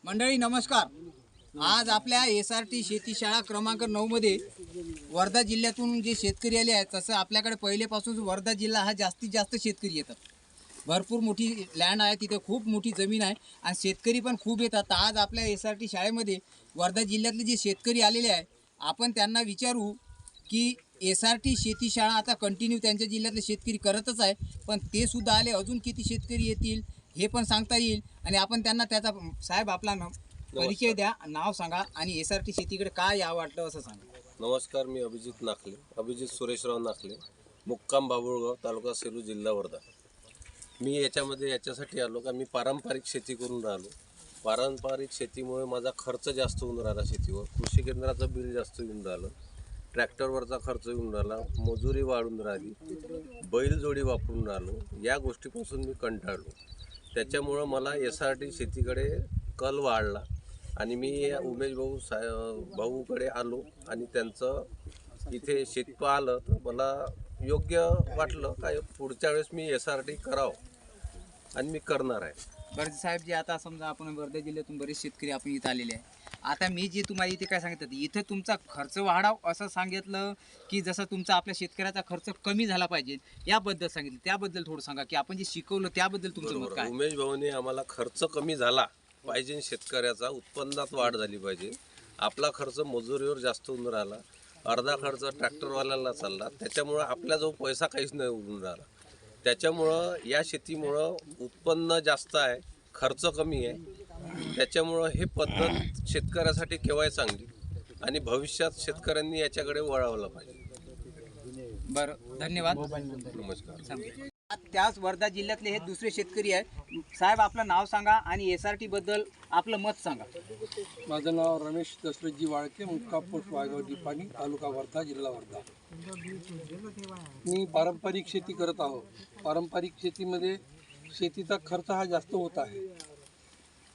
मंडळी नमस्कार। आज आपल्या SRT शेती शाळा क्रमांक 9 मध्ये वर्धा जिल्ह्यातून जे शेतकरी आले आहेत, तसं आपल्याकडे पहिलेपासून वर्धा जिल्हा हा जास्तीत जास्त शेतकरी येतात। भरपूर मोठी लँड आहे, तिथे खूप मोठी जमीन आहे आणि शेतकरी पण खूप येतात। आज आपल्या SRT शाळेमध्ये वर्धा जिल्ह्यातले जे शेतकरी आलेले आहे, आपण त्यांना विचारू की SRT शेती शाळा आता कंटिन्यू त्यांच्या जिल्ह्यातले शेतकरी करतच आहे, पण ते सुद्धा आले, अजून किती शेतकरी येतील हे पण सांगता येईल। आणि आपण त्यांना त्याचा साहेब आपला परिचय द्या, नाव सांगा आणि SRT शेतीकडे काय यावं वाटलं असं सांगा। नमस्कार, मी अभिजित सुरेशराव नाखले, मुक्काम बाबुळगाव, तालुका सेलू, जिल्हा वर्धा। मी याच्यासाठी आलो का मी पारंपरिक शेती करून राहिलो। पारंपरिक शेतीमुळे माझा खर्च जास्त होऊन राहिला शेतीवर, कृषी केंद्राचं बिल जास्त येऊन राहिलं, ट्रॅक्टरवरचा खर्च येऊन राहिला, मजुरी वाढून राहिली, बैलजोडी वापरून राहिलो। या गोष्टीपासून मी कंटाळलो। त्याच्यामुळं मला SRT शेतीकडे कल वाढला आणि मी उमेश भाऊकडे आलो आणि त्यांचं इथे शेत पाहिलं तर मला योग्य वाटलं काय पुढच्या वेळेस मी SRT करावं आणि मी करणार आहे। बरं साहेब, जे आता समजा आपण वर्धा जिल्ह्यातून बरेच शेतकरी आपण इथं आलेले आहे, आता मी जे तुम्हाला इथे काय सांगितलं, इथं तुमचा खर्च वाढाव असं सांगितलं की जसं तुमचा आपल्या शेतकऱ्याचा खर्च कमी झाला पाहिजे याबद्दल सांगितलं, त्याबद्दल थोडं सांगा की आपण जे शिकवलं त्याबद्दल तुमचं मत काय? उमेश भाऊने आम्हाला खर्च कमी झाला पाहिजे, शेतकऱ्याचा उत्पन्नात वाढ झाली पाहिजे। आपला खर्च मजुरीवर जास्त होऊन राहिला, अर्धा खर्च ट्रॅक्टरवाल्याला चालला, त्याच्यामुळं आपल्याजवळ पैसा काहीच नाही उरून राहिला। त्याच्यामुळं या शेतीमुळं उत्पन्न जास्त आहे, खर्च कमी आहे। त्याच्यामुळं हे पद्धत शेतकऱ्यासाठी केव्हाही चांगली आणि भविष्यात शेतकऱ्यांनी याच्याकडे वळावलं पाहिजे। बरं, धन्यवाद, नमस्कार। त्याच वर्धा जिल्ह्यातले हे दुसरे शेतकरी आहे। साहेब आपलं नाव सांगा आणि SRT बद्दल आपलं मत सांगा। माझं नाव रमेश दशरथजी वाळके, मुक्काम पोस्ट वायगाव दीपानी, तालुका वर्धा, जिल्हा वर्धा। मी पारंपरिक शेती करत आहो। पारंपरिक शेतीमध्ये शेतीचा खर्च हा जास्त होत आहे।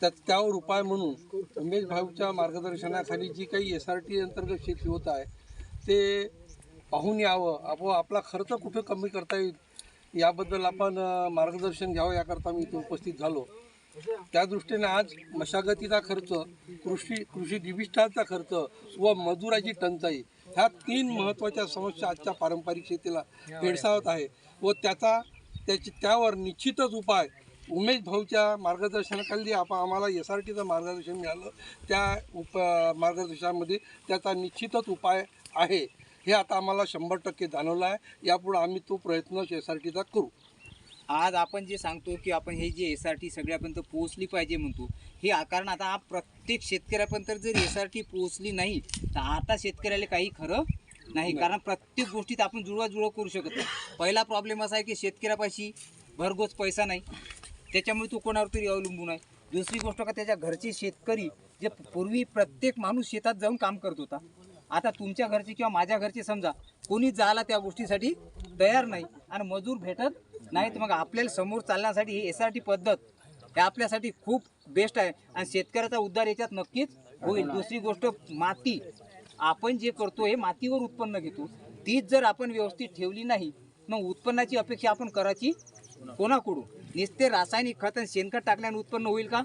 त्यावर उपाय म्हणून उमेश भाऊच्या मार्गदर्शनाखाली जी काही SRT अंतर्गत शेती होत आहे ते पाहून यावं, आपला खर्च कुठं कमी करता येईल याबद्दल आपण मार्गदर्शन घ्यावं, याकरता मी इथे उपस्थित झालो। त्या दृष्टीने आज मशागतीचा खर्च, कृषी डिबिस्टाचा खर्च व मजुराची टंचाई ह्या 3 महत्त्वाच्या समस्या आजच्या पारंपरिक शेतीला भेडसावत आहे व त्यावर निश्चितच उपाय उमेश भाऊच्या मार्गदर्शनाखाली आम्हाला SRTचं मार्गदर्शन मिळालं, त्या मार्गदर्शनामध्ये त्याचा निश्चितच उपाय आहे हे आता आम्हाला 100% जाणवलं आहे। यापुढे आम्ही तो प्रयत्न SRTचा करू। आज आपण जे सांगतो की आपण हे जे SRT सगळ्यापर्यंत पोहोचली पाहिजे म्हणतो, हे कारण आता प्रत्येक शेतकऱ्यापर्यंत जर SRT पोहोचली नाही तर आता शेतकऱ्याला काही खरं नाही, कारण प्रत्येक गोष्टीत आपण जुळवाजुळव करू शकत नाही। पहिला प्रॉब्लेम असा आहे की शेतकऱ्यापाशी भरघोस पैसा नाही, त्याच्यामुळे तो कोणावर तरी अवलंबून आहे। दुसरी गोष्ट का त्याच्या घरचे शेतकरी, जे पूर्वी प्रत्येक माणूस शेतात जाऊन काम करत होता, आता तुमच्या घरचे किंवा माझ्या घरचे समजा कोणीच जायला त्या गोष्टीसाठी तयार नाही आणि मजूर भेटत नाही, तर मग आपल्याला समोर चालण्यासाठी ही SRT पद्धत हे आपल्यासाठी खूप बेस्ट आहे आणि शेतकऱ्याचा उद्धार याच्यात नक्कीच होईल। दुसरी गोष्ट, माती आपण जे करतो हे मातीवर उत्पन्न घेतो, तीच जर आपण व्यवस्थित ठेवली नाही मग उत्पन्नाची अपेक्षा आपण करायची कोणाकडून? नुसते रासायनिक खत आणि शेणखत टाकल्याने उत्पन्न होईल का?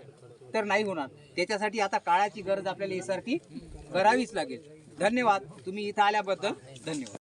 तर नाही होणार। त्याच्यासाठी आता काळाची गरज आपल्याला SRT करावीच लागेल। धन्यवाद, तुम्ही इथं आल्याबद्दल धन्यवाद।